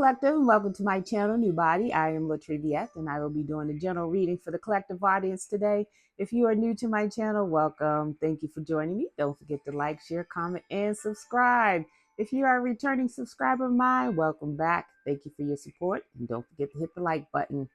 Collective, and welcome to my channel, NUBODI. I am Latriviette, and I will be doing the general reading for the collective audience today. If you are new to my channel, welcome. Thank you for joining me. Don't forget to like, share, comment, and subscribe. If you are a returning subscriber of mine, welcome back. Thank you for your support, and don't forget to hit the like button.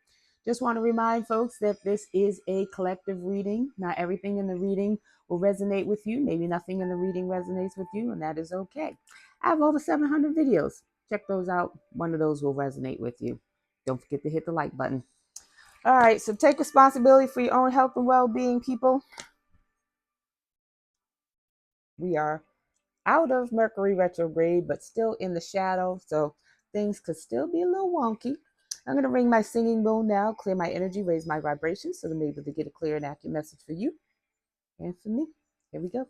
Just want to remind folks that this is a collective reading. Not everything in the reading will resonate with you. Maybe nothing in the reading resonates with you, and that is okay. I have over 700 videos. Check those out. One of those will resonate with you. Don't forget to hit the like button. All right, so take responsibility for your own health and well-being, people. We are out of Mercury retrograde, but still in the shadow, so things could still be a little wonky. I'm going to ring my singing bowl now, clear my energy, raise my vibrations, so that I'm able to get a clear and accurate message for you and for me. Here we go.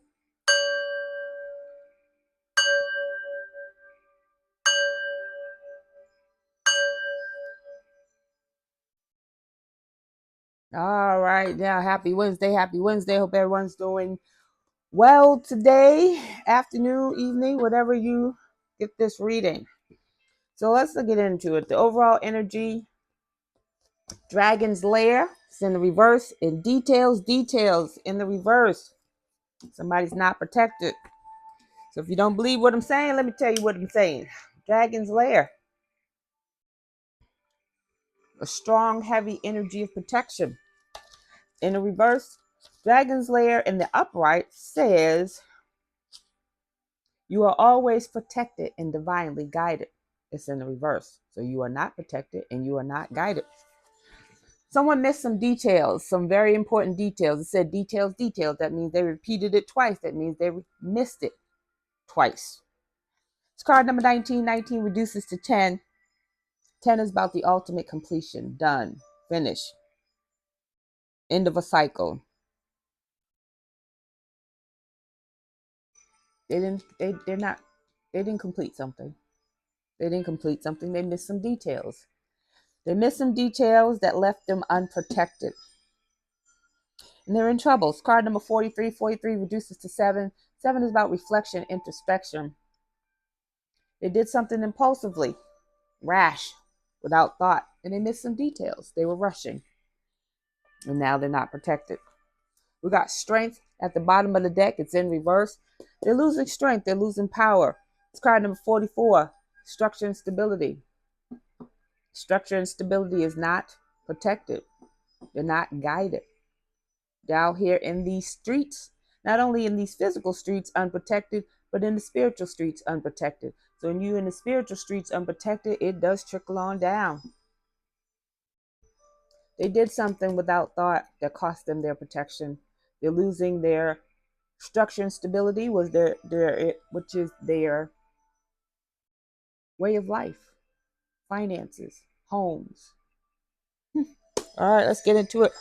All right, now happy Wednesday. Hope everyone's doing well today, afternoon, evening, whatever you get this reading. So let's get into it. The overall energy, Dragon's Lair, it's in the reverse, and details in the reverse. Somebody's not protected. So if you don't believe what I'm saying, let me tell you what I'm saying. Dragon's Lair, a strong, heavy energy of protection. In the reverse, Dragon's Lair in the upright says, you are always protected and divinely guided. It's in the reverse. So you are not protected and you are not guided. Someone missed some details, some very important details. It said details. That means they repeated it twice. That means they missed it twice. It's card number 19. 19 reduces to 10. 10 is about the ultimate completion. Done. Finish. End of a cycle. They didn't complete something. They missed some details. They missed some details that left them unprotected. And they're in trouble. It's card number 43. 43 reduces to 7. 7 is about reflection, introspection. They did something impulsively, rash, without thought, and they missed some details. They were rushing. And now they're not protected. We got strength at the bottom of the deck. It's in reverse. They're losing strength. They're losing power. It's card number 44. Structure and stability. Structure and stability is not protected. They're not guided. They're out here in these streets, not only in these physical streets unprotected, but in the spiritual streets unprotected. So when you're in the spiritual streets unprotected, it does trickle on down. They did something without thought that cost them their protection. They're losing their structure and stability, which is their way of life, finances, homes. All right, let's get into it.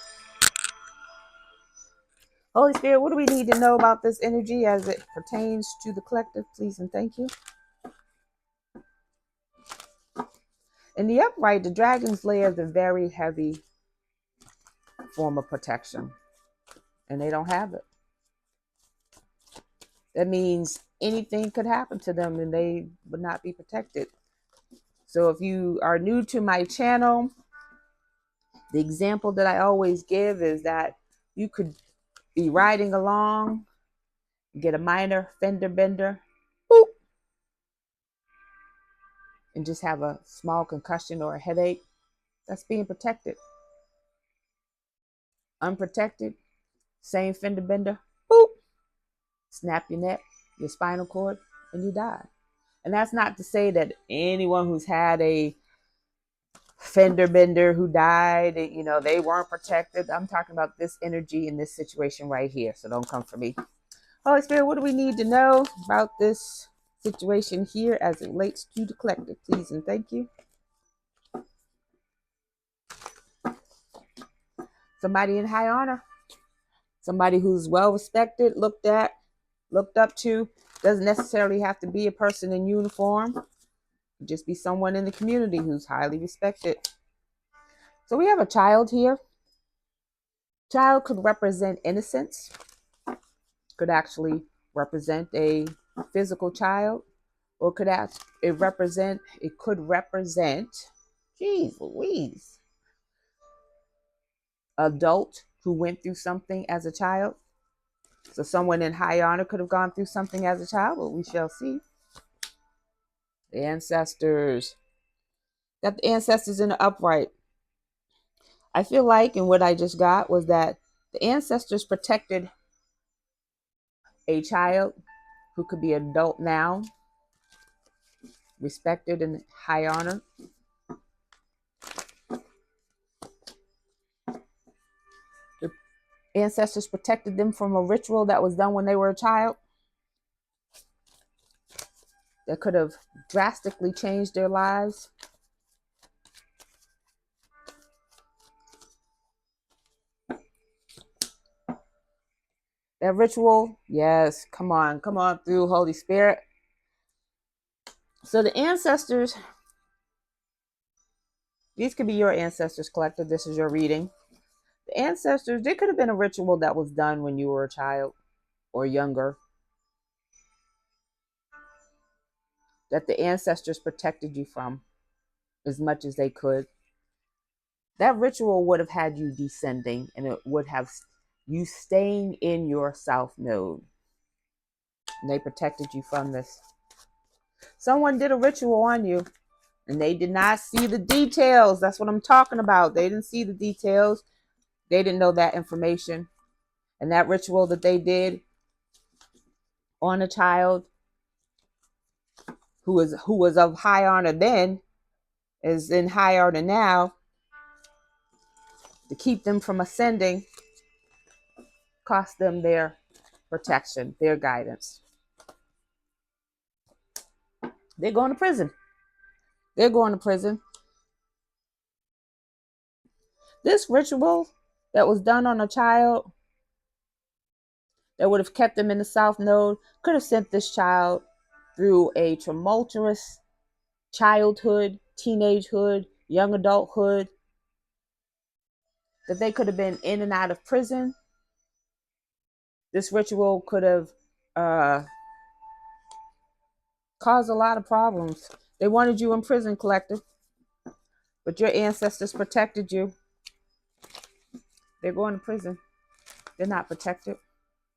Holy Spirit, what do we need to know about this energy as it pertains to the collective? Please and thank you. In the upright, the Dragon's Lair is a very heavy form of protection, and they don't have it. That means anything could happen to them and they would not be protected. So if you are new to my channel, the example that I always give is that you could be riding along, get a minor fender bender, boop, and just have a small concussion or a headache. That's being protected. Unprotected, same fender bender, boop, snap your neck, your spinal cord, and you die. And that's not to say that anyone who's had a fender bender who died, they weren't protected. I'm talking about this energy in this situation right here. So don't come for me. Holy Spirit, what do we need to know about this situation here as it relates to the collective? Please and thank you. Somebody in high honor. Somebody who's well respected, looked up to. Doesn't necessarily have to be a person in uniform. Just be someone in the community who's highly respected. So we have a child here. Child could represent innocence. Could actually represent a physical child Or it could represent, geez Louise, adult who went through something as a child. So someone in high honor could have gone through something as a child, but we shall see. The ancestors. Got the ancestors in the upright. I feel like, and what I just got was that the ancestors protected a child who could be an adult now, respected and high honor. The ancestors protected them from a ritual that was done when they were a child that could have drastically changed their lives. That ritual, yes, come on through, Holy Spirit. So the ancestors, these could be your ancestors, collective. This is your reading. The ancestors, there could have been a ritual that was done when you were a child or younger, that the ancestors protected you from as much as they could. That ritual would have had you descending, and it would have you staying in your south node. And they protected you from this. Someone did a ritual on you, and they did not see the details. That's what I'm talking about. They didn't see the details. They didn't know that information. And that ritual that they did on a child who was of high honor then is in high honor now, to keep them from ascending, cost them their protection, their guidance. They're going to prison. They're going to prison. This ritual that was done on a child that would have kept them in the south node could have sent this child through a tumultuous childhood, teenagehood, young adulthood, that they could have been in and out of prison. This ritual could have caused a lot of problems. They wanted you in prison, collective, but your ancestors protected you. They're going to prison. They're not protected.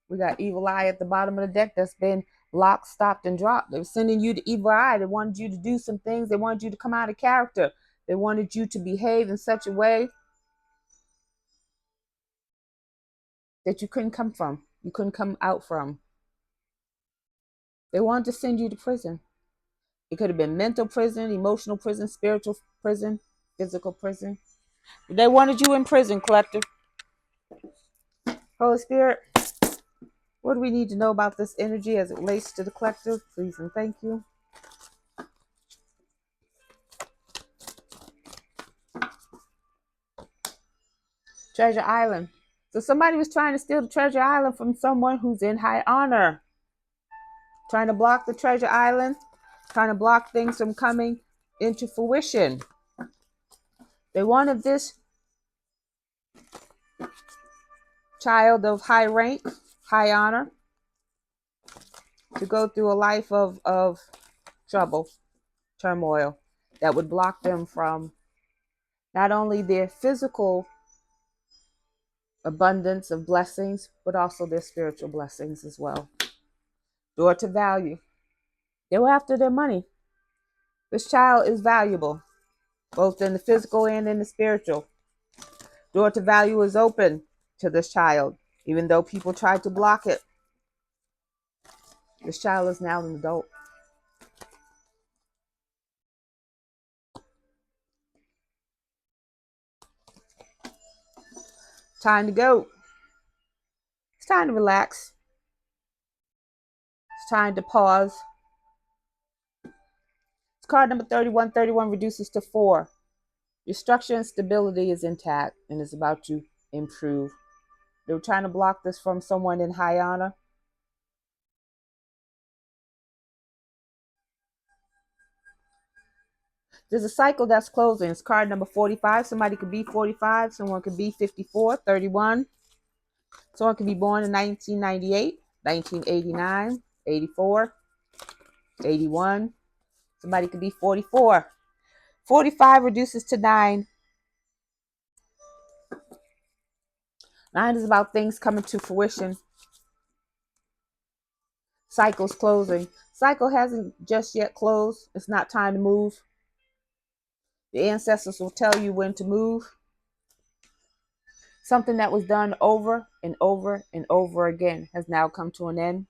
We got evil eye at the bottom of the deck that's been locked, stopped, and dropped. They were sending you to evil eye. They wanted you to do some things. They wanted you to come out of character. They wanted you to behave in such a way that you couldn't come from. You couldn't come out from. They wanted to send you to prison. It could have been mental prison, emotional prison, spiritual prison, physical prison. They wanted you in prison, collective. Holy Spirit, what do we need to know about this energy as it relates to the collective? Please and thank you. Treasure Island. So somebody was trying to steal the Treasure Island from someone who's in high honor. Trying to block the Treasure Island. Trying to block things from coming into fruition. They wanted this child of high rank, high honor, to go through a life of trouble, turmoil, that would block them from not only their physical abundance of blessings, but also their spiritual blessings as well. Door to value. They were after their money. This child is valuable, both in the physical and in the spiritual. Door to value is open to this child, even though people tried to block it. This child is now an adult. Time to go. It's time to relax. It's time to pause. It's card number 31. 31 reduces to 4. Your structure and stability is intact and is about to improve. They were trying to block this from someone in high honor. There's a cycle that's closing. It's card number 45. Somebody could be 45. Someone could be 54, 31. Someone could be born in 1998, 1989, 84, 81, Somebody could be 44. 45 reduces to 9. 9 is about things coming to fruition. Cycles closing. Cycle hasn't just yet closed. It's not time to move. The ancestors will tell you when to move. Something that was done over and over and over again has now come to an end.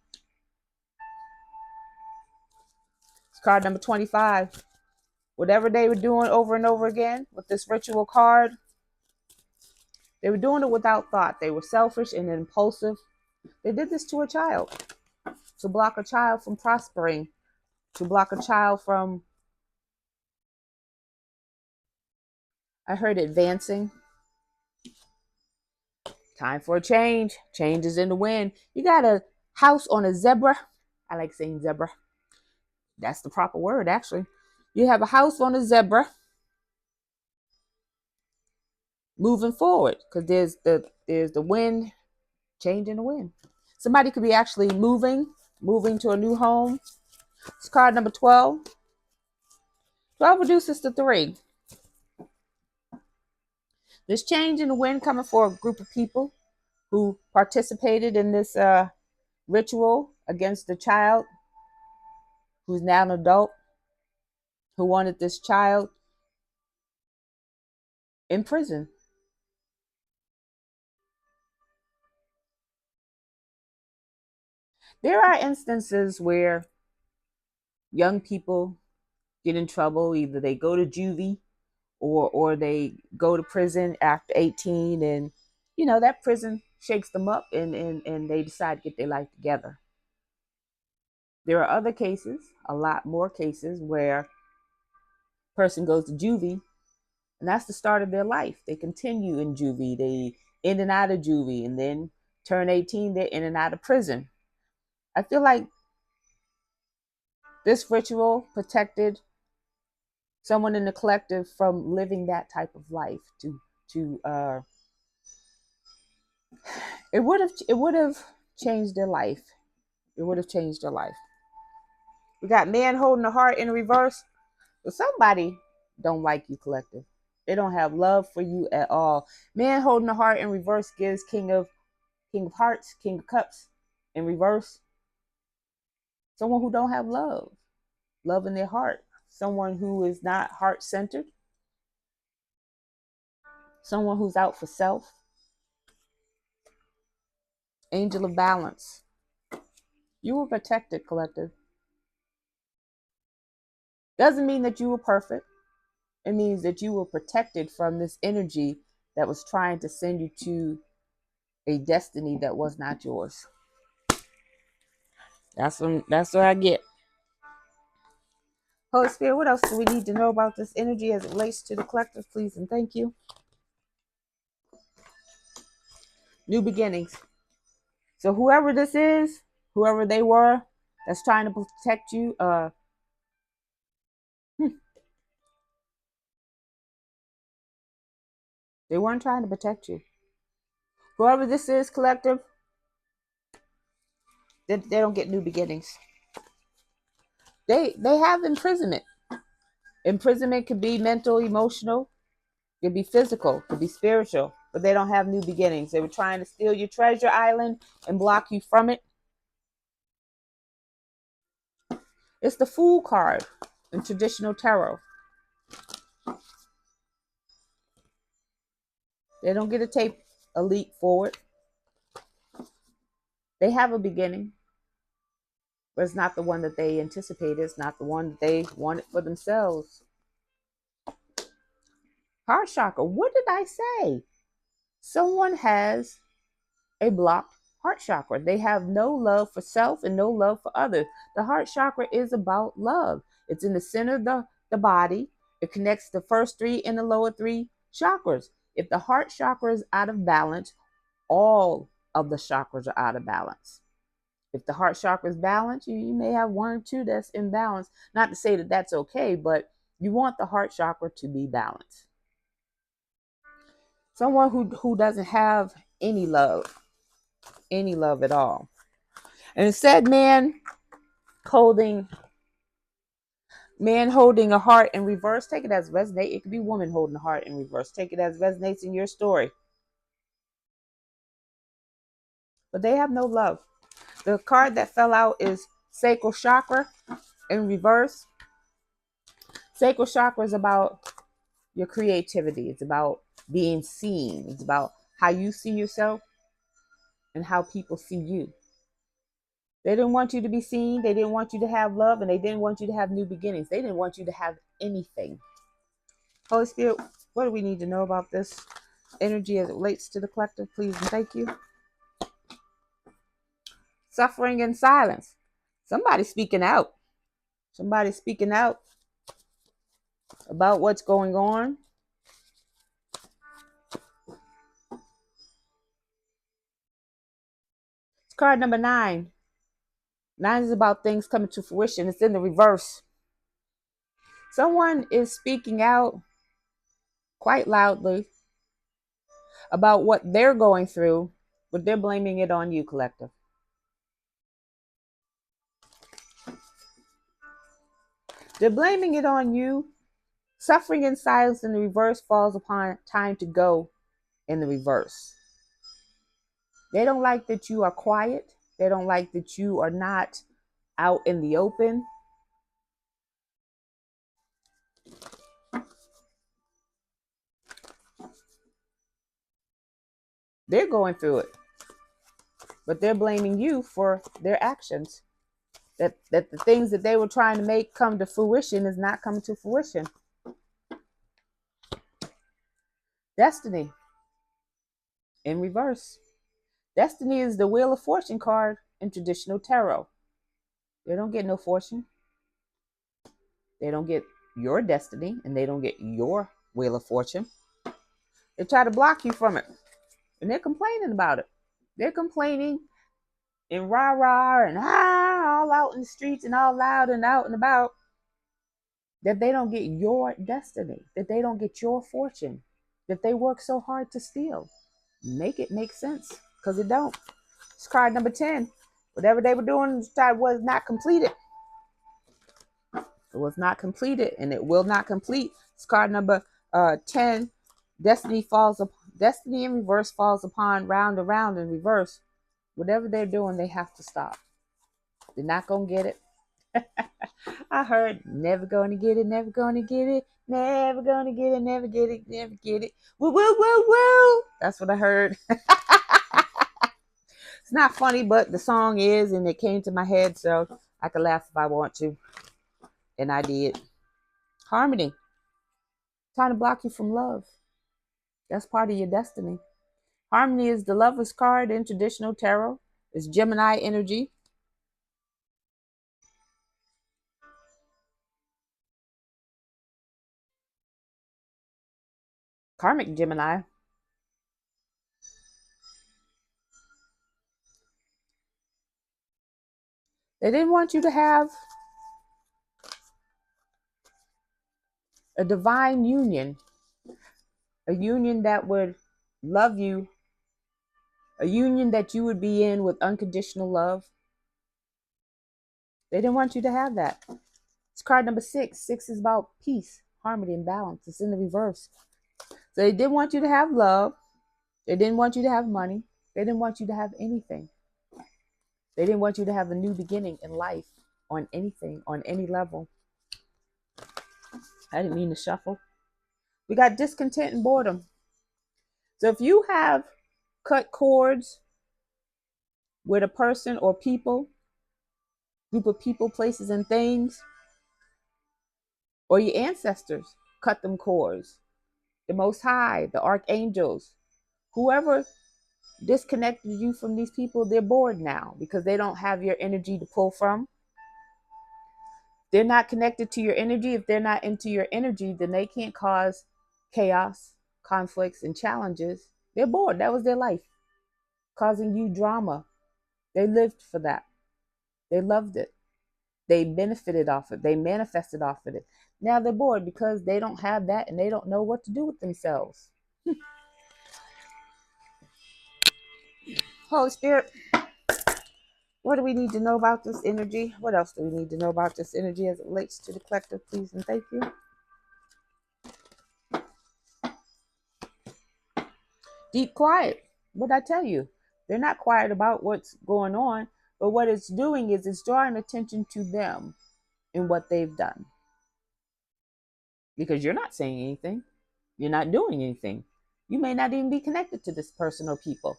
It's card number 25. Whatever they were doing over and over again with this ritual card, they were doing it without thought. They were selfish and impulsive. They did this to a child, to block a child from prospering, to block a child from, I heard, advancing. Time for a change. Change is in the wind. You got a house on a zebra. I like saying zebra. That's the proper word, actually. You have a house on a zebra moving forward because there's the wind, change in the wind. Somebody could be actually moving to a new home. It's card number 12. 12 reduces to 3. There's change in the wind coming for a group of people who participated in this ritual against the child who's now an adult, who wanted this child in prison. There are instances where young people get in trouble. Either they go to juvie or they go to prison after 18, and that prison shakes them up and they decide to get their life together. There are other cases, a lot more cases, where a person goes to juvie and that's the start of their life. They continue in juvie, they in and out of juvie, and then turn 18, they're in and out of prison. I feel like this ritual protected someone in the collective from living that type of life. It would have changed their life. It would have changed their life. We got man holding the heart in reverse. Well, somebody don't like you, collective. They don't have love for you at all. Man holding the heart in reverse gives King of Hearts, King of Cups in reverse. Someone who don't have love in their heart. Someone who is not heart-centered. Someone who's out for self. Angel of Balance. You were protected, collective. Doesn't mean that you were perfect. It means that you were protected from this energy that was trying to send you to a destiny that was not yours. That's what I get. Holy Spirit, what else do we need to know about this energy as it relates to the collective, please and thank you? New beginnings. So whoever this is, whoever they were, that's trying to protect you, they weren't trying to protect you. Whoever this is, collective, they don't get new beginnings. They have imprisonment. Imprisonment could be mental, emotional, could be physical, could be spiritual, but they don't have new beginnings. They were trying to steal your treasure island and block you from it. It's the Fool card in traditional tarot. They don't get to take a leap forward. They have a beginning, but it's not the one that they anticipated. It's not the one that they wanted for themselves. Heart chakra. What did I say? Someone has a blocked heart chakra. They have no love for self and no love for others. The heart chakra is about love. It's in the center of the body. It connects the first 3 and the lower 3 chakras. If the heart chakra is out of balance, all of the chakras are out of balance. If the heart chakra is balanced, you may have 1 or 2 that's imbalanced. Not to say that that's okay, but you want the heart chakra to be balanced. Someone who doesn't have any love at all. And it said man holding Man holding a heart in reverse, take it as resonate. It could be woman holding a heart in reverse. Take it as resonates in your story. But they have no love. The card that fell out is sacral chakra in reverse. Sacral chakra is about your creativity. It's about being seen. It's about how you see yourself and how people see you. They didn't want you to be seen. They didn't want you to have love, and they didn't want you to have new beginnings. They didn't want you to have anything. Holy Spirit, what do we need to know about this energy as it relates to the collective? Please and thank you. Suffering in silence. Somebody's speaking out. Somebody's speaking out about what's going on. It's card number 9. 9 is about things coming to fruition. It's in the reverse. Someone is speaking out quite loudly about what they're going through, but they're blaming it on you, collective. They're blaming it on you. Suffering in silence in the reverse falls upon time to go in the reverse. They don't like that you are quiet. They don't like that you are not out in the open. They're going through it, but they're blaming you for their actions. That the things that they were trying to make come to fruition is not coming to fruition. Destiny in reverse. Destiny is the Wheel of Fortune card in traditional tarot. They don't get no fortune. They don't get your destiny, and they don't get your Wheel of Fortune. They try to block you from it, and they're complaining about it. They're complaining and rah-rah and all out in the streets and all loud and out and about that they don't get your destiny, that they don't get your fortune, that they work so hard to steal. Make it make sense, because it don't. It's card number 10. Whatever they were doing was not completed. It was not completed, and it will not complete. It's card number 10. Destiny in reverse falls upon round and round in reverse. Whatever they're doing, they have to stop. They're not going to get it. I heard, never going to get it, never going to get it, never going to get it, never get it, never get it. Woo, woo, woo, woo. That's what I heard. It's not funny, but the song is, and it came to my head, so I can laugh if I want to. And I did. Harmony. Trying to block you from love. That's part of your destiny. Harmony is the Lover's card in traditional tarot. It's Gemini energy. Karmic Gemini. They didn't want you to have a divine union. A union that would love you. A union that you would be in with unconditional love. They didn't want you to have that. It's card number 6. 6 is about peace, harmony, and balance. It's in the reverse. So they didn't want you to have love. They didn't want you to have money. They didn't want you to have anything. They didn't want you to have a new beginning in life on anything, on any level. I didn't mean to shuffle. We got discontent and boredom. So if you have cut cords with a person or people, group of people, places, and things, or your ancestors cut them cords, the Most High, the archangels, whoever disconnected you from these people, they're bored now because they don't have your energy to pull from. They're not connected to your energy. If they're not into your energy, then they can't cause chaos, conflicts, and challenges. They're bored. That was their life, causing you drama. They lived for that. They loved it. They benefited off it. They manifested off of it. Now they're bored because they don't have that and they don't know what to do with themselves. Holy Spirit, What do we need to know about this energy? What else do we need to know about this energy as it relates to the collective, please and thank you? Deep quiet. What I tell you? They're not quiet about what's going on, but what it's doing is it's drawing attention to them and what they've done. Because you're not saying anything. You're not doing anything. You may not even be connected to this person or people.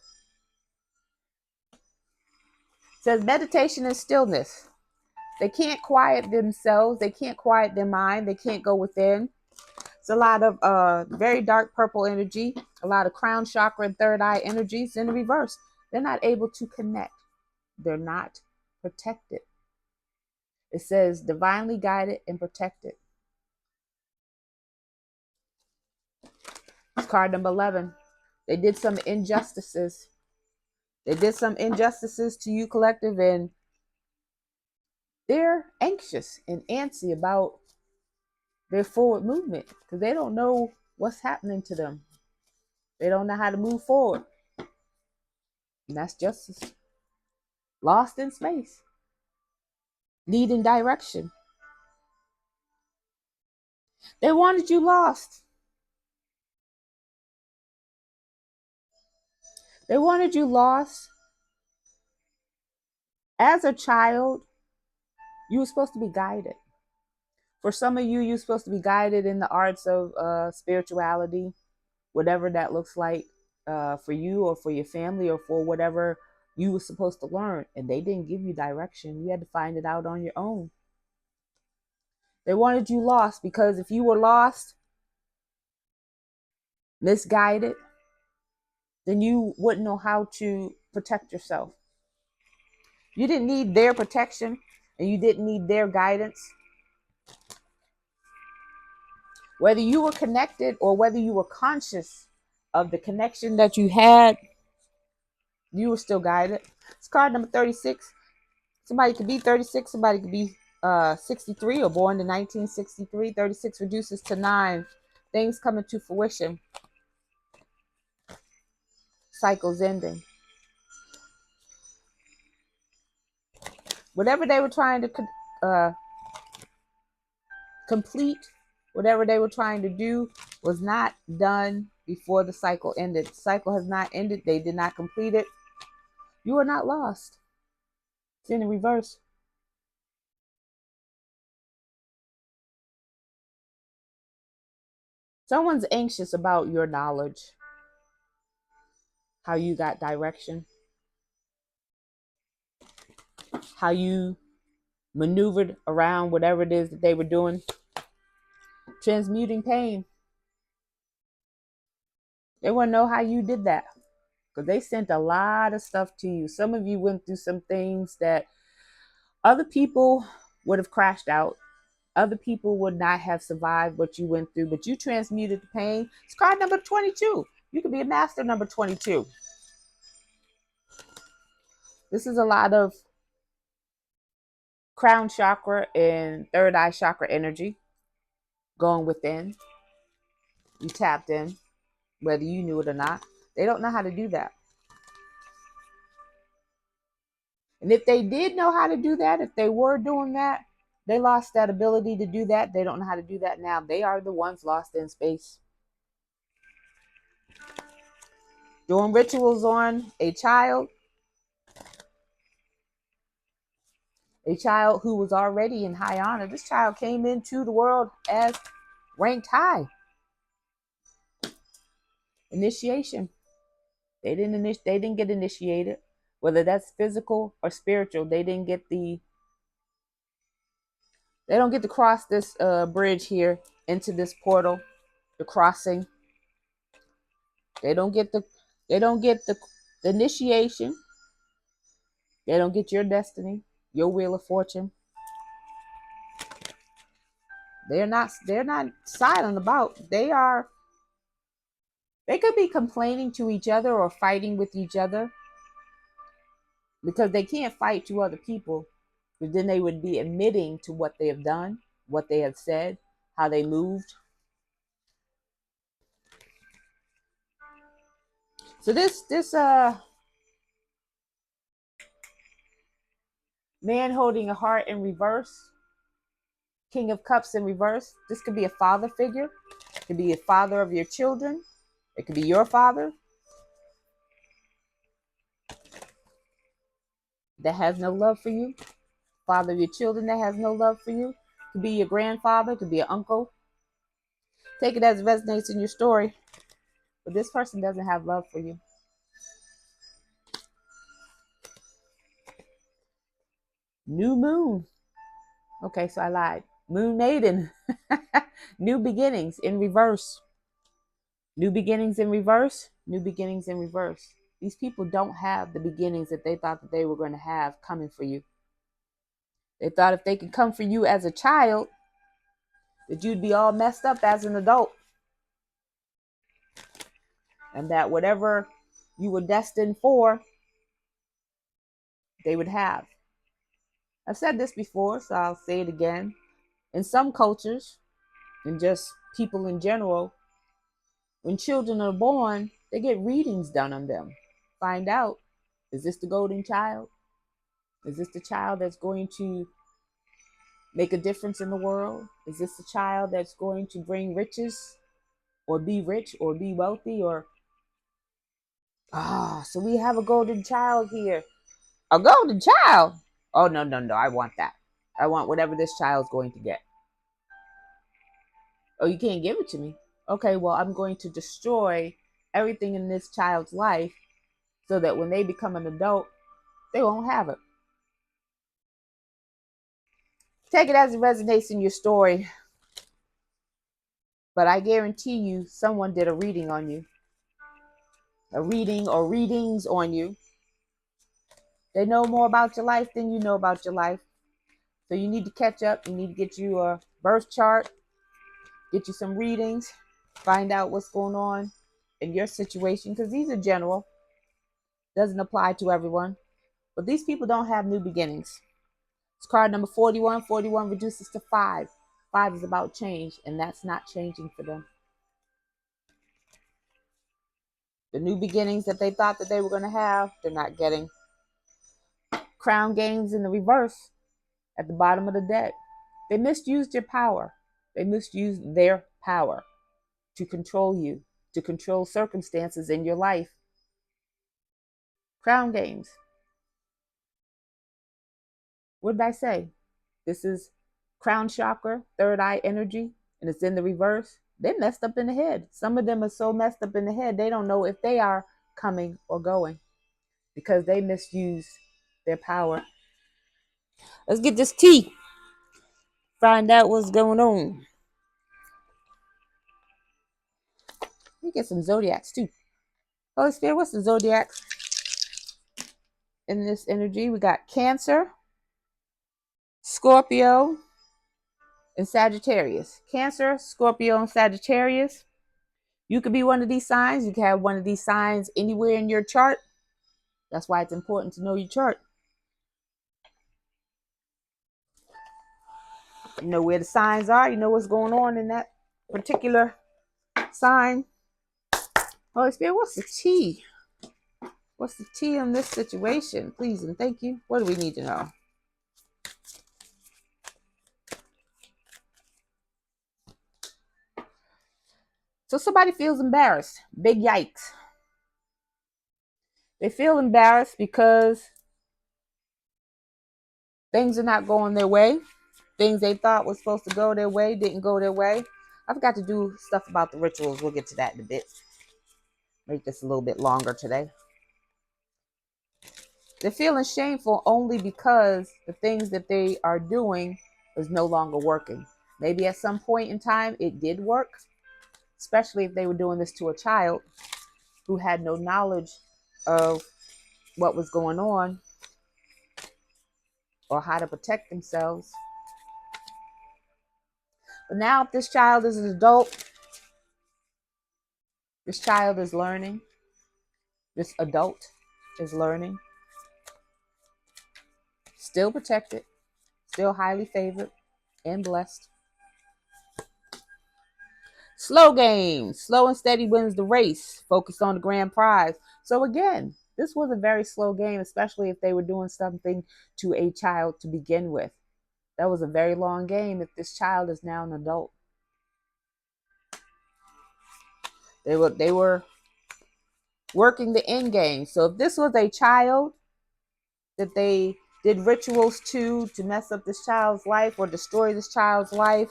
It says meditation and stillness. They can't quiet themselves. They can't quiet their mind. They can't go within. It's a lot of very dark purple energy, a lot of crown chakra and third eye energies in the reverse. They're not able to connect. They're not protected. It says divinely guided and protected. It's card number 11. They did some injustices. They did some injustices to you, collective, and they're anxious and antsy about their forward movement because they don't know what's happening to them. They don't know how to move forward. And that's justice. Lost in space. Needing direction. They wanted you lost. They wanted you lost. As a child, you were supposed to be guided. For some of you, you're supposed to be guided in the arts of spirituality, whatever that looks like for you or for your family or for whatever you were supposed to learn. And they didn't give you direction. You had to find it out on your own. They wanted you lost because if you were lost, misguided, then you wouldn't know how to protect yourself. You didn't need their protection and you didn't need their guidance. Whether you were connected or whether you were conscious of the connection that you had, you were still guided. It's card number 36. Somebody could be 36, somebody could be 63 or born in 1963. 36 reduces to 9. Things coming to fruition. Cycles ending. Whatever they were trying to complete, whatever they were trying to do was not done before the cycle ended. The cycle has not ended. They did not complete it. You are not lost. It's in the reverse. Someone's anxious about your knowledge, how you got direction, how you maneuvered around whatever it is that they were doing. Transmuting pain. They want to know how you did that because they sent a lot of stuff to you. Some of you went through some things that other people would have crashed out. Other people would not have survived what you went through, but you transmuted the pain. It's card number 22. You could be a master number 22. This is a lot of crown chakra and third eye chakra energy going within. You tapped in, whether you knew it or not. They don't know how to do that. And if they did know how to do that, if they were doing that, they lost that ability to do that. They don't know how to do that now. They are the ones lost in space. Doing rituals on a child who was already in high honor. This child came into the world as ranked high. Initiation. They didn't get initiated, whether that's physical or spiritual. They don't get to cross this bridge here into this portal, the crossing. They don't get the initiation. They don't get your destiny, your wheel of fortune. They're not silent about. They could be complaining to each other or fighting with each other because they can't fight to other people, but then they would be admitting to what they have done, what they have said, how they moved. So this Man holding a heart in reverse. King of Cups in reverse. This could be a father figure. It could be a father of your children. It could be your father that has no love for you. Father of your children that has no love for you. It could be your grandfather. It could be an uncle. Take it as it resonates in your story. But this person doesn't have love for you. New moon. Okay, so I lied. Moon maiden. New beginnings in reverse. New beginnings in reverse. New beginnings in reverse. These people don't have the beginnings that they thought that they were going to have coming for you. They thought if they could come for you as a child, that you'd be all messed up as an adult. And that whatever you were destined for, they would have. I've said this before, so I'll say it again. In some cultures, and just people in general, when children are born, they get readings done on them. Find out, is this the golden child? Is this the child that's going to make a difference in the world? Is this the child that's going to bring riches or be rich or be wealthy? Or, so we have a golden child here. A golden child? Oh, no, no, no. I want that. I want whatever this child's going to get. Oh, you can't give it to me. Okay, well, I'm going to destroy everything in this child's life so that when they become an adult, they won't have it. Take it as it resonates in your story. But I guarantee you, someone did a reading on you. A reading or readings on you. They know more about your life than you know about your life. So you need to catch up. You need to get you a birth chart. Get you some readings. Find out what's going on in your situation. Because these are general. Doesn't apply to everyone. But these people don't have new beginnings. It's card number 41. 41 reduces to 5. 5 is about change. And that's not changing for them. The new beginnings that they thought that they were going to have, they're not getting. Crown games in the reverse at the bottom of the deck. They misused your power. They misused their power to control you, to control circumstances in your life. Crown games. What did I say? This is crown chakra, third eye energy, and it's in the reverse. They're messed up in the head. Some of them are so messed up in the head, they don't know if they are coming or going because they misuse their power. Let's get this tea. Find out what's going on. We get some zodiacs too. Holy Spirit, what's the zodiacs in this energy? We got Cancer, Scorpio, and Sagittarius. Cancer, Scorpio, and Sagittarius. You could be one of these signs. You can have one of these signs anywhere in your chart. That's why it's important to know your chart. You know where the signs are. You know what's going on in that particular sign. Holy Spirit, what's the tea? What's the tea on this situation? Please and thank you. What do we need to know? So somebody feels embarrassed. Big yikes. They feel embarrassed because things are not going their way. Things they thought was supposed to go their way didn't go their way. I forgot to do stuff about the rituals. We'll get to that in a bit. Make this a little bit longer today. They're feeling shameful only because the things that they are doing is no longer working. Maybe at some point in time it did work, especially if they were doing this to a child who had no knowledge of what was going on or how to protect themselves. But now if this child is an adult, this child is learning, this adult is learning, still protected, still highly favored and blessed. Slow game. Slow and steady wins the race. Focus on the grand prize. So again, This was a very slow game, especially if they were doing something to a child to begin with. That was a very long game if this child is now an adult. They were working the end game. So if this was a child that they did rituals to mess up this child's life or destroy this child's life,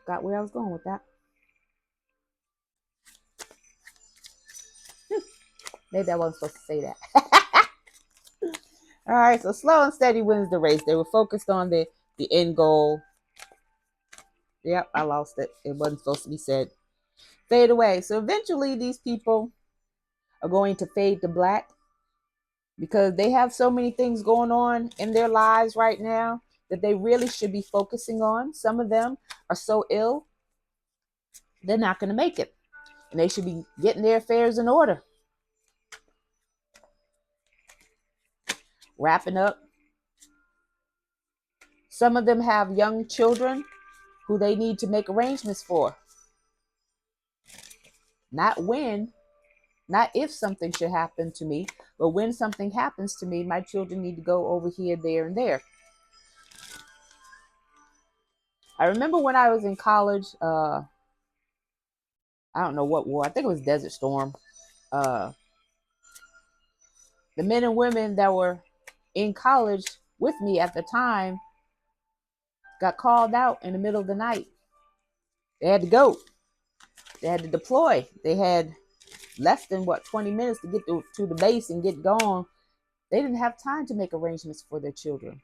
got where I was going with that. Maybe I wasn't supposed to say that. All right, so slow and steady wins the race. They were focused on the end goal. Yep, I lost it. It wasn't supposed to be said. Fade away. So eventually these people are going to fade to black because they have so many things going on in their lives right now that they really should be focusing on. Some of them are so ill, they're not going to make it. And they should be getting their affairs in order. Wrapping up. Some of them have young children who they need to make arrangements for. Not when, not if something should happen to me, but when something happens to me, my children need to go over here, there, and there. I remember when I was in college, I don't know what war, I think it was Desert Storm. The men and women that were in college with me at the time got called out in the middle of the night. They had to go. They had to deploy. They had less than 20 minutes to get to the base and get going. They didn't have time to make arrangements for their children.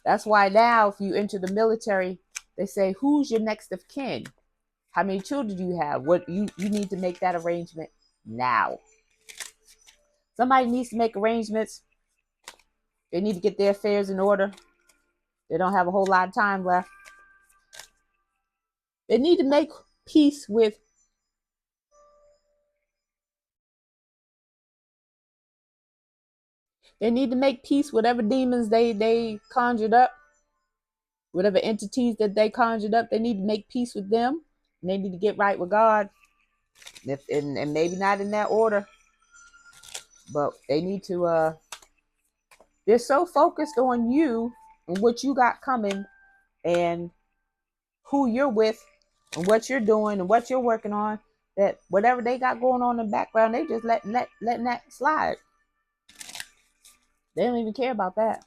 That's why now, if you enter the military, they say, who's your next of kin? How many children do you have? What you need to make that arrangement now. Somebody needs to make arrangements. They need to get their affairs in order. They don't have a whole lot of time left. They need to make peace with whatever demons they conjured up, whatever entities that they conjured up. They need to make peace with them. And they need to get right with God. And maybe not in that order. But they need to, they're so focused on you and what you got coming and who you're with and what you're doing and what you're working on, that whatever they got going on in the background, they just letting that slide. They don't even care about that.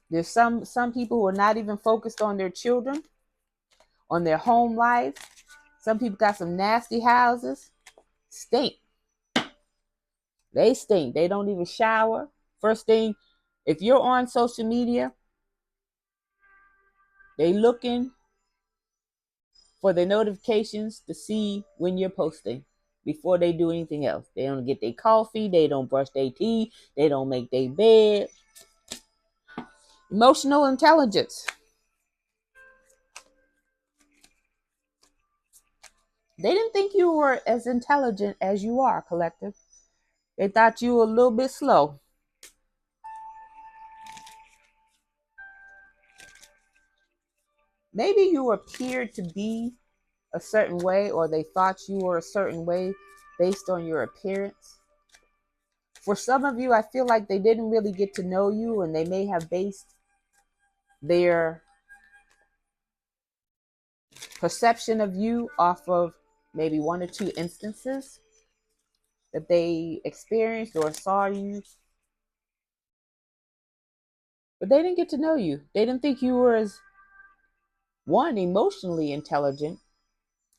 There's some people who are not even focused on their children, on their home life. Some people got some nasty houses. Stink. They stink. They don't even shower. First thing, if you're on social media, they looking for the notifications to see when you're posting before they do anything else. They don't get their coffee. They don't brush their teeth. They don't make their bed. Emotional intelligence. They didn't think you were as intelligent as you are, collective. They thought you were a little bit slow. Maybe you appeared to be a certain way, or they thought you were a certain way based on your appearance. For some of you, I feel like they didn't really get to know you, and they may have based their perception of you off of maybe one or two instances that they experienced or saw you. But they didn't get to know you. They didn't think you were as, one, emotionally intelligent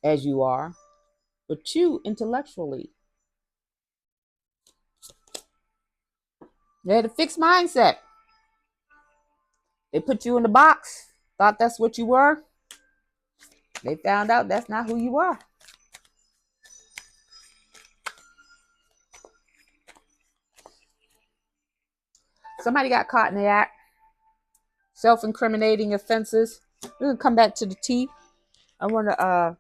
as you are, but two, intellectually. They had a fixed mindset. They put you in the box, thought that's what you were. They found out that's not who you are. Somebody got caught in the act. Self-incriminating offenses. We're going to come back to the T. I want to,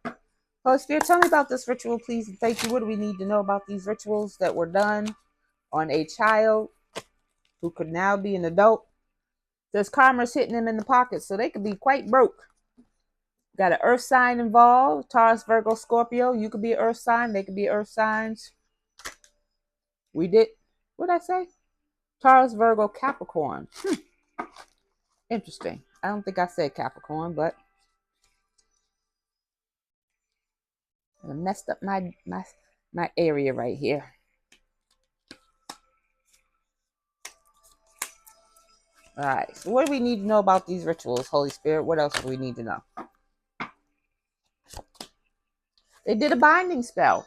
Holy Spirit, tell me about this ritual, please. And thank you. What do we need to know about these rituals that were done on a child who could now be an adult? There's karma's hitting them in the pocket, so they could be quite broke. Got an earth sign involved. Taurus, Virgo, Scorpio. You could be an earth sign. They could be earth signs. We did. What did I say? Taurus, Virgo, Capricorn. Interesting. I don't think I said Capricorn, but I messed up my area right here. All right. So what do we need to know about these rituals, Holy Spirit? What else do we need to know? They did a binding spell.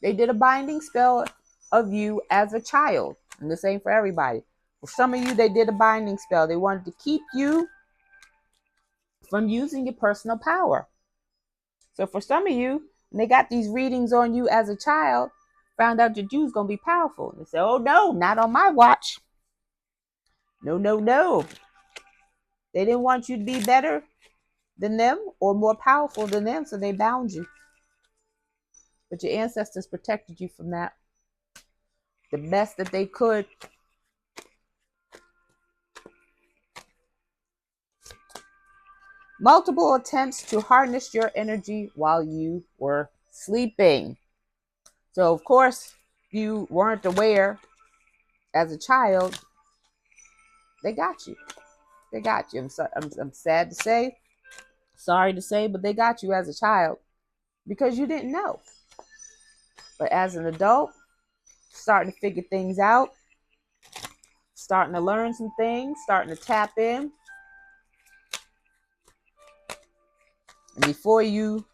They did a binding spell of you as a child. And this ain't for everybody. For some of you, they did a binding spell. They wanted to keep you from using your personal power. So for some of you, when they got these readings on you as a child, found out that you was going to be powerful. They said, oh no, not on my watch. No, no, no. They didn't want you to be better than them or more powerful than them, so they bound you. But your ancestors protected you from that the best that they could. Multiple attempts to harness your energy while you were sleeping. So, of course, you weren't aware as a child. They got you. They got you. I'm sad to say, sorry to say, but they got you as a child because you didn't know. But as an adult, starting to figure things out, starting to learn some things, starting to tap in. And before you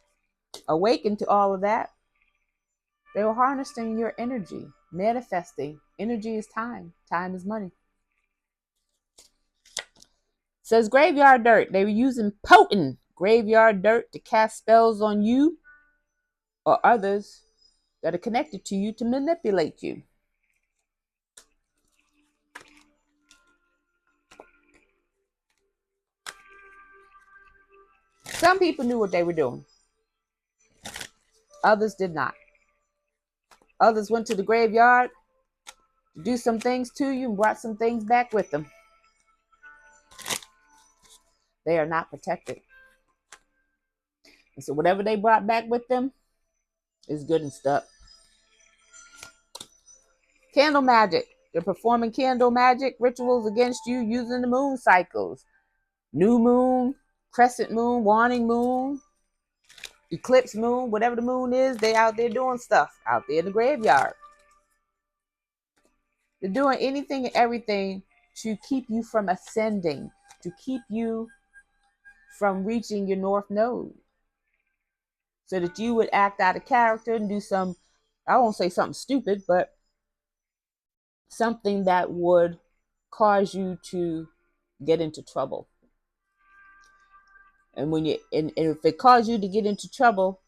awaken to all of that, they were harnessing your energy, manifesting. Energy is time. Time is money. Says graveyard dirt. They were using potent graveyard dirt to cast spells on you or others that are connected to you to manipulate you. Some people knew what they were doing. Others did not. Others went to the graveyard to do some things to you and brought some things back with them. They are not protected. And so whatever they brought back with them is good and stuff. Candle magic. They're performing candle magic rituals against you using the moon cycles. New moon, crescent moon, waning moon, eclipse moon, whatever the moon is, they out there doing stuff out there in the graveyard. They're doing anything and everything to keep you from ascending, to keep you from reaching your north node, so that you would act out of character and do some, I won't say something stupid, but something that would cause you to get into trouble. And when and if it caused you to get into trouble,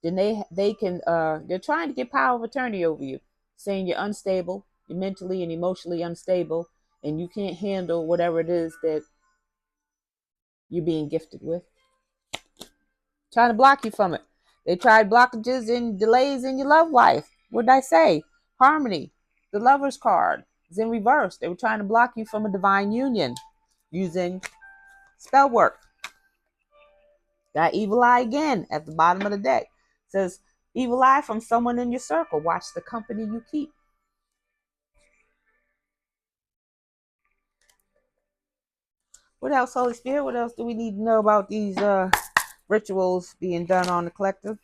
then they can they're trying to get power of attorney over you, saying you're unstable, you're mentally and emotionally unstable, and you can't handle whatever it is that you're being gifted with. Trying to block you from it. They tried blockages and delays in your love life. What did I say? Harmony. The Lover's card is in reverse. They were trying to block you from a divine union using spell work. Got evil eye again at the bottom of the deck. It says, evil eye from someone in your circle. Watch the company you keep. What else, Holy Spirit? What else do we need to know about these rituals being done on the collective?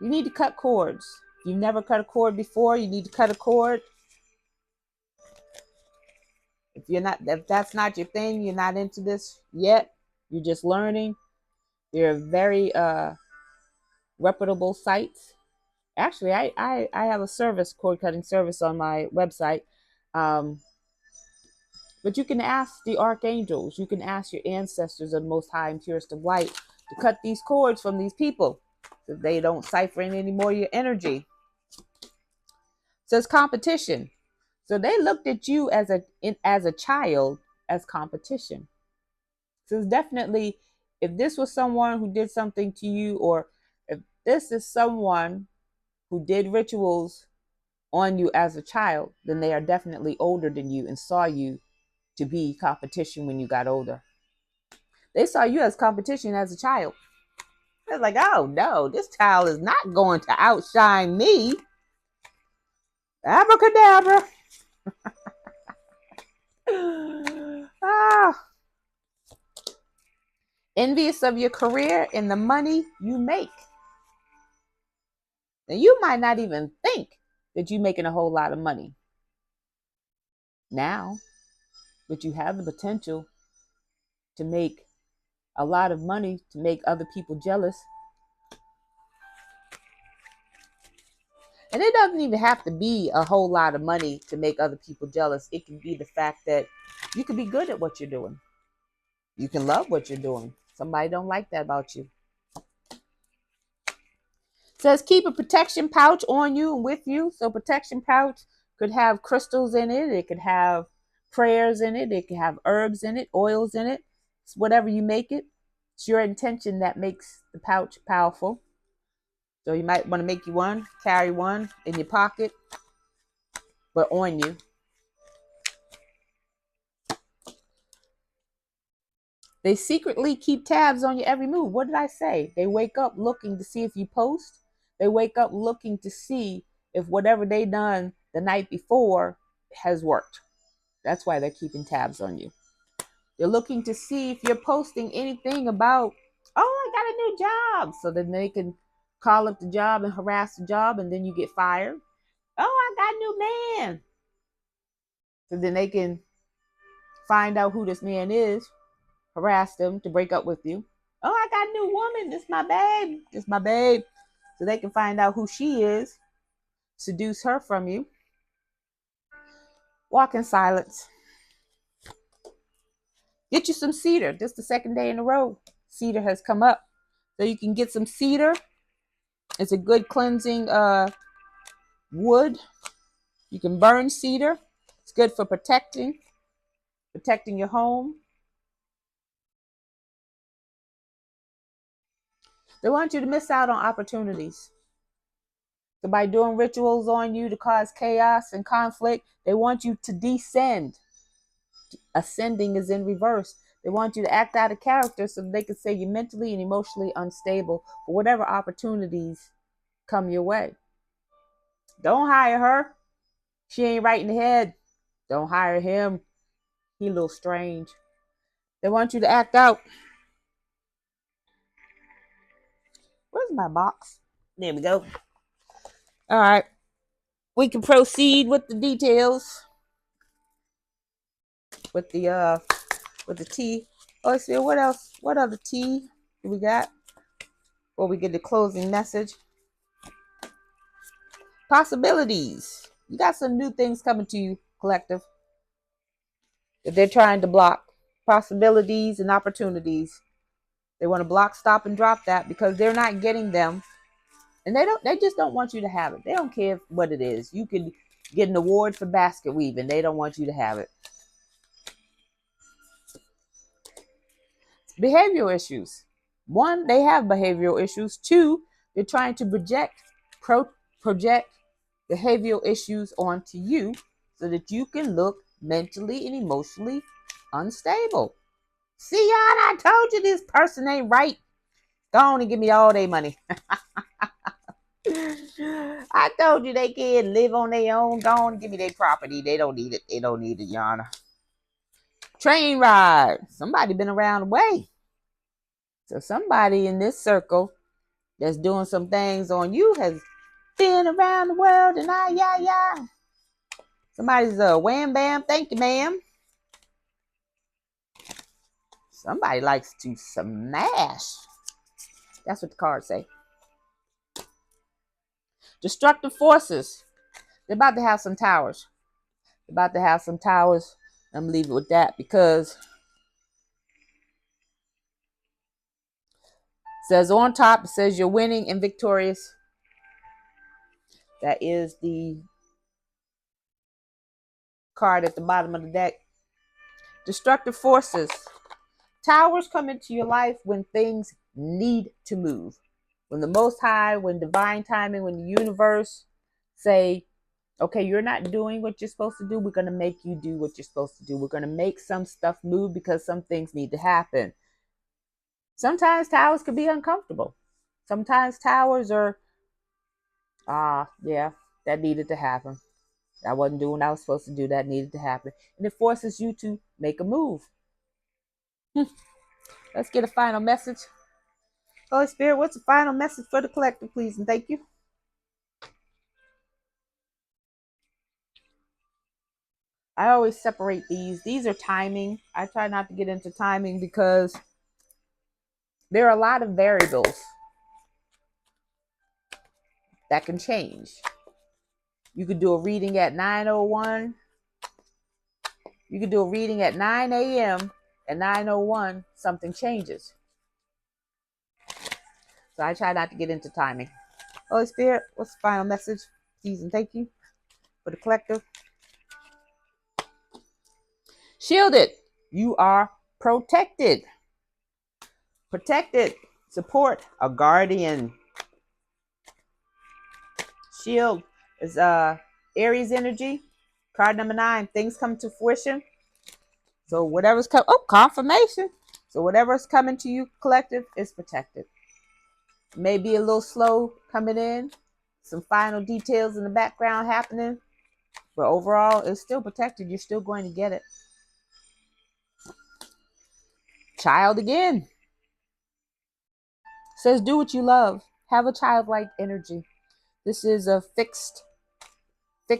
You need to cut cords. If you've never cut a cord before, you need to cut a cord. If that's not your thing, you're not into this yet, you're just learning. They're very reputable sites. Actually, I have a service, cord cutting service on my website. But you can ask the archangels, you can ask your ancestors of the Most High and Purest of Light to cut these cords from these people so they don't cipher in any more of your energy. It says competition. So they looked at you as a child as competition. So it's definitely, if this was someone who did something to you, or if this is someone who did rituals on you as a child, then they are definitely older than you and saw you to be competition when you got older. They saw you as competition as a child. They're like, oh no, this child is not going to outshine me. Abracadabra. Ah, envious of your career and the money you make. And you might not even think that you're making a whole lot of money now, but you have the potential to make a lot of money to make other people jealous. And it doesn't even have to be a whole lot of money to make other people jealous. It can be the fact that you can be good at what you're doing. You can love what you're doing. Somebody don't like that about you. It says keep a protection pouch on you and with you. So protection pouch could have crystals in it. It could have prayers in it. It could have herbs in it, oils in it. It's whatever you make it. It's your intention that makes the pouch powerful. So you might want to make you one, carry one in your pocket, but on you. They secretly keep tabs on your every move. What did I say? They wake up looking to see if you post. They wake up looking to see if whatever they done the night before has worked. That's why they're keeping tabs on you. They're looking to see if you're posting anything about, oh, I got a new job. So then they can call up the job and harass the job, and then you get fired. Oh, I got a new man. So then they can find out who this man is, harass them to break up with you. Oh, I got a new woman. This my babe. This my babe. So they can find out who she is, seduce her from you. Walk in silence. Get you some cedar. This is the second day in a row. Cedar has come up. So you can get some cedar. It's a good cleansing wood. You can burn cedar. It's good for protecting your home. They want you to miss out on opportunities. So by doing rituals on you to cause chaos and conflict, they want you to descend. Ascending is in reverse. They want you to act out of character so they can say you're mentally and emotionally unstable for whatever opportunities come your way. Don't hire her. She ain't right in the head. Don't hire him. He a little strange. They want you to act out. Where's my box? There we go. All right. We can proceed with the details. With the tea. Oh, let's see, what else? What other tea do we got? Before we get the closing message. Possibilities. You got some new things coming to you, collective, that they're trying to block. Possibilities and opportunities. They want to block, stop, and drop that because they're not getting them. And they just don't want you to have it. They don't care what it is. You could get an award for basket weaving. They don't want you to have it. Behavioral issues. One, they have behavioral issues. Two, they're trying to project behavioral issues onto you so that you can look mentally and emotionally unstable. See, y'all, I told you this person ain't right. Go on and give me all their money. I told you they can live on their own. Go on and give me their property. They don't need it. They don't need it, Yana. Train ride. Somebody been around the way. So somebody in this circle that's doing some things on you has been around the world and yeah. Somebody's a wham bam, thank you, ma'am. Somebody likes to smash. That's what the cards say. Destructive forces. They're about to have some towers. I'm gonna leave it with that because it says on top, it says you're winning and victorious. That is the card at the bottom of the deck. Destructive forces. Towers come into your life when things need to move. When the Most High, when divine timing, when the universe say Okay, you're not doing what you're supposed to do. We're going to make you do what you're supposed to do. We're going to make some stuff move because some things need to happen. Sometimes towers can be uncomfortable. Sometimes towers are, yeah, that needed to happen. I wasn't doing what I was supposed to do. That needed to happen. And it forces you to make a move. Let's get a final message. Holy Spirit, what's the final message for the collective, please? And thank you. I always separate these. These are timing. I try not to get into timing because there are a lot of variables that can change. You could do a reading at 9:01. You could do a reading at 9 a.m. At 9:01, something changes. So I try not to get into timing. Holy Spirit, what's the final message, please? And thank you for the collective. Shielded. You are protected. Protected. Support a guardian. Shield is Aries energy. Card number 9. Things come to fruition. So whatever's coming, confirmation. So whatever's coming to you, collective, is protected. Maybe a little slow coming in. Some final details in the background happening. But overall, it's still protected. You're still going to get it. Child again. Says do what you love. Have a childlike energy. This is a fixed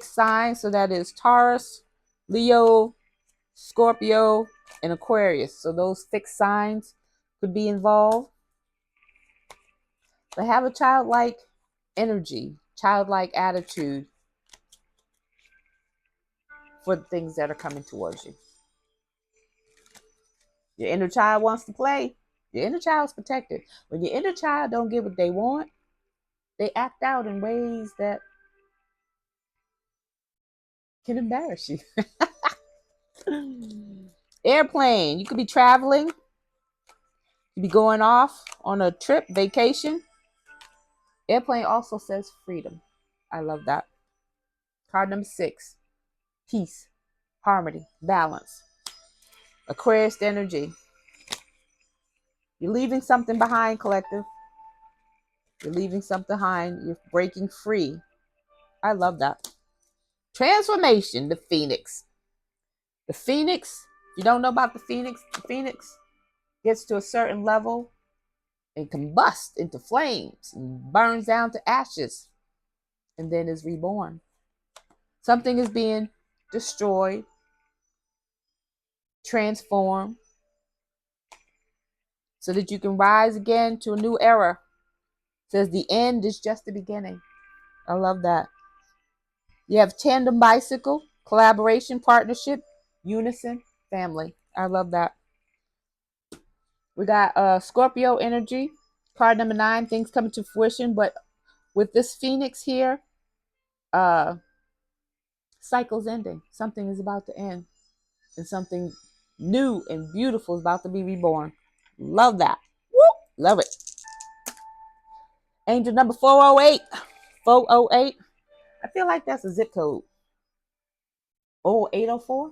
sign. So that is Taurus, Leo, Scorpio, and Aquarius. So those fixed signs could be involved. But have a childlike energy, childlike attitude for the things that are coming towards you. Your inner child wants to play. Your inner child is protected. When your inner child don't get what they want, they act out in ways that can embarrass you. Airplane. You could be traveling. You could be going off on a trip, vacation. Airplane also says freedom. I love that. Card number 6. Peace, harmony, balance. Aquarius energy. You're leaving something behind, collective. You're leaving something behind. You're breaking free. I love that. Transformation, the Phoenix. The Phoenix, if you don't know about the Phoenix gets to a certain level and combusts into flames and burns down to ashes and then is reborn. Something is being destroyed, transformed, so that you can rise again to a new era. It says the end is just the beginning. I love that. You have tandem bicycle, collaboration, partnership, unison, family. I love that. We got Scorpio energy, card number 9, things coming to fruition. But with this Phoenix here, cycle's ending. Something is about to end. And something new and beautiful is about to be reborn. Love that. Woo! Love it. Angel number 408. 408. I feel like that's a zip code. 804.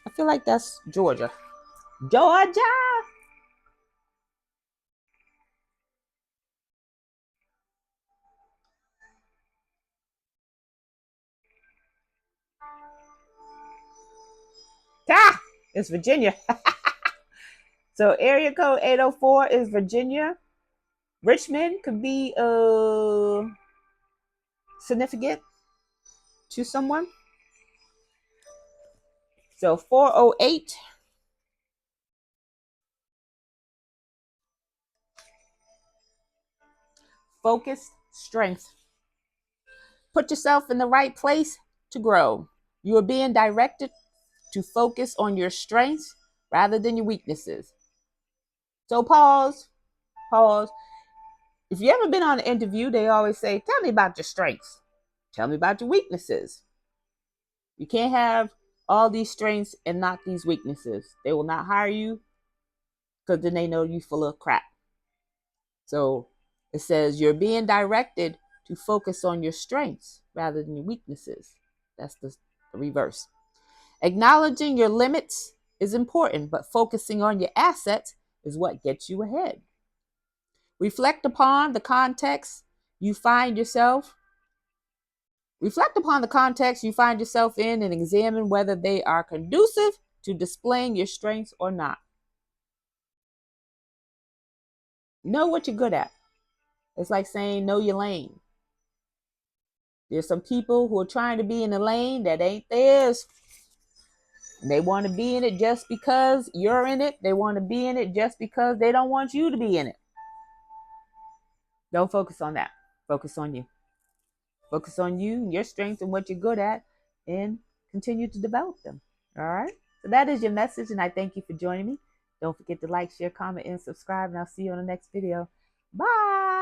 I feel like that's Georgia. Georgia. It's Virginia. So area code 804 is Virginia. Richmond could be significant to someone. So 408. Focused strength. Put yourself in the right place to grow. You are being directed to focus on your strengths rather than your weaknesses. So pause. If you ever been on an interview, they always say, tell me about your strengths. Tell me about your weaknesses. You can't have all these strengths and not these weaknesses. They will not hire you because then they know you full of crap. So it says you're being directed to focus on your strengths rather than your weaknesses. That's the reverse. Acknowledging your limits is important, but focusing on your assets is what gets you ahead. Reflect upon the context you find yourself in and examine whether they are conducive to displaying your strengths or not. Know what you're good at. It's like saying know your lane. There's some people who are trying to be in a lane that ain't theirs. And they want to be in it just because you're in it. They want to be in it just because they don't want you to be in it. Don't focus on that. Focus on you. Focus on you, your strengths, and what you're good at, and continue to develop them. All right? So that is your message, and I thank you for joining me. Don't forget to like, share, comment, and subscribe, and I'll see you on the next video. Bye!